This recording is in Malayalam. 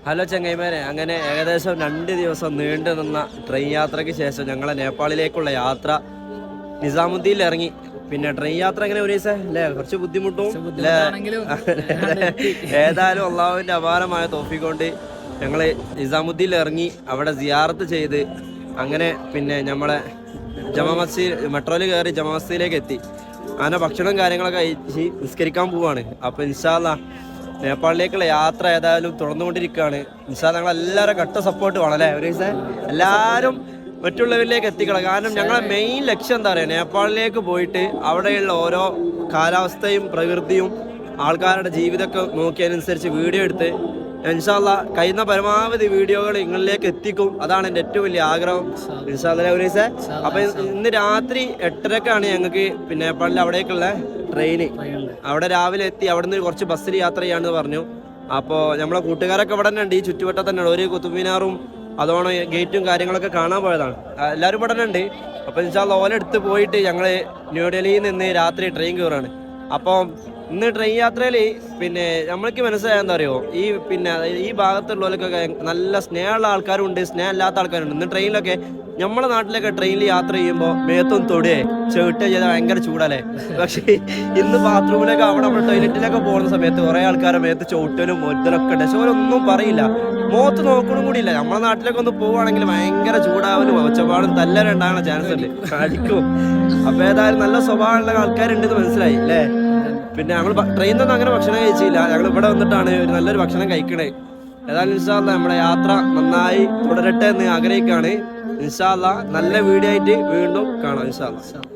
ഹലോ ചങ്ങൈമാരെ, അങ്ങനെ ഏകദേശം 2 ദിവസം നീണ്ടു നിന്ന ട്രെയിൻ യാത്രയ്ക്ക് ശേഷം ഞങ്ങളെ നേപ്പാളിലേക്കുള്ള യാത്ര നിസാമുദ്ദീനിൽ ഇറങ്ങി. പിന്നെ ട്രെയിൻ യാത്ര എങ്ങനെ ഒരു ദിവസം അല്ലേ, കുറച്ച് ബുദ്ധിമുട്ടും അല്ലേ. ഏതായാലും അള്ളാഹുവിൻ്റെ അപാരമായ തോഫീക്ക് കൊണ്ട് ഞങ്ങൾ നിസാമുദ്ദീനിൽ ഇറങ്ങി, അവിടെ സിയാറത്ത് ചെയ്ത് അങ്ങനെ പിന്നെ നമ്മളെ ജമാ മസ്ജിദ് മെട്രോയിൽ കയറി ജമാ മസ്ജിദിലേക്ക് എത്തി. അങ്ങനെ ഭക്ഷണം കാര്യങ്ങളൊക്കെ കഴിച്ച് നിസ്കരിക്കാൻ പോവാണ്. അപ്പോൾ ഇൻഷാ അല്ലാഹ് നേപ്പാളിലേക്കുള്ള യാത്ര ഏതായാലും തുടർന്നുകൊണ്ടിരിക്കുകയാണ്. ഇൻഷാ അല്ലാഹ് ഞങ്ങളെല്ലാവരും കട്ട സപ്പോർട്ട് വേണം അല്ലേ. ഒരു ദിവസം എല്ലാവരും മറ്റുള്ളവരിലേക്ക് എത്തിക്കണം. കാരണം ഞങ്ങളെ മെയിൻ ലക്ഷ്യം എന്താ പറയുക, നേപ്പാളിലേക്ക് പോയിട്ട് അവിടെയുള്ള ഓരോ കാലാവസ്ഥയും പ്രകൃതിയും ആൾക്കാരുടെ ജീവിതമൊക്കെ നോക്കിയതിനനുസരിച്ച് വീഡിയോ എടുത്ത് ഇൻഷാ അല്ലാഹ് കഴിയുന്ന പരമാവധി വീഡിയോകൾ നിങ്ങളിലേക്ക് എത്തിക്കും. അതാണ് എൻ്റെ ഏറ്റവും വലിയ ആഗ്രഹം. ഇൻഷാ അല്ലാഹ് ഒരു ദിവസം. അപ്പം ഇന്ന് രാത്രി 8:30-ക്കാണ് ഞങ്ങൾക്ക് പിന്നെ നേപ്പാളിൽ അവിടേക്കുള്ള ട്രെയിന്. അവിടെ രാവിലെ എത്തി, അവിടെ നിന്ന് കുറച്ച് ബസ്സിൽ യാത്ര ചെയ്യാമെന്ന് പറഞ്ഞു. അപ്പോൾ നമ്മളെ കൂട്ടുകാരൊക്കെ ഇവിടെ തന്നെ ഉണ്ട്, ഈ ചുറ്റുവട്ടം തന്നെയാണ്. ഒരു കുത്തുബ് അതോണം ഗേറ്റും കാര്യങ്ങളൊക്കെ കാണാൻ പോയതാണ്. എല്ലാവരും ഇവിടെ തന്നെ ഉണ്ട്. അപ്പോൾ ഇൻഷാ അല്ലാഹ് ഓലെടുത്ത് പോയിട്ട് ഞങ്ങൾ ന്യൂഡൽഹിയിൽ നിന്ന് രാത്രി ട്രെയിൻ കയറാണ്. അപ്പം ഇന്ന് ട്രെയിൻ യാത്രയിൽ പിന്നെ നമ്മൾക്ക് മനസ്സിലായാൽ എന്താ പറയുമോ, ഈ ഭാഗത്തുള്ളവർക്കൊക്കെ നല്ല സ്നേഹമുള്ള ആൾക്കാരുണ്ട്, സ്നേഹമില്ലാത്ത ആൾക്കാരുണ്ട്. ഇന്ന് ട്രെയിനിലൊക്കെ നമ്മളെ നാട്ടിലൊക്കെ ട്രെയിനിൽ യാത്ര ചെയ്യുമ്പോൾ മേത്തും തൊടുകയെ ചെവിട്ട് ചെയ്താൽ ഭയങ്കര ചൂടല്ലേ. പക്ഷേ ഇന്ന് ബാത്റൂമിലൊക്കെ അവിടെ നമ്മൾ ടോയ്ലറ്റിലൊക്കെ പോകുന്ന സമയത്ത് കുറേ ആൾക്കാരെ മേത്ത് ചവിട്ടലും മൊത്തലൊക്കെ ഉണ്ട്. പക്ഷെ അവരൊന്നും പറയില്ല, മുഖത്ത് നോക്കണം കൂടിയില്ല. നമ്മളെ നാട്ടിലൊക്കെ ഒന്ന് പോവുകയാണെങ്കിൽ ഭയങ്കര ചൂടാവലും ഒച്ചപ്പാടും തല്ലലുണ്ടാകാനുള്ള ചാൻസ് ഉണ്ട്, അടിക്കും. അപ്പോൾ ഏതായാലും നല്ല സ്വഭാവമുള്ള ആൾക്കാരുണ്ടെന്ന് മനസ്സിലായി അല്ലേ. പിന്നെ ഞങ്ങൾ ട്രെയിനിൽ നിന്ന് അങ്ങനെ ഭക്ഷണം കഴിച്ചില്ല, ഞങ്ങൾ ഇവിടെ വന്നിട്ടാണ് ഒരു നല്ലൊരു ഭക്ഷണം കഴിക്കണേ. ഏതായാലും ഇൻഷാ അല്ലാഹ് നമ്മുടെ യാത്ര നന്നായി തുടരട്ടെ എന്ന് ആഗ്രഹിക്കുകയാണ്. ഇൻഷാ അല്ലാഹ് നല്ല വീഡിയോ ആയിട്ട് വീണ്ടും കാണാം ഇൻഷാ അല്ലാഹ്.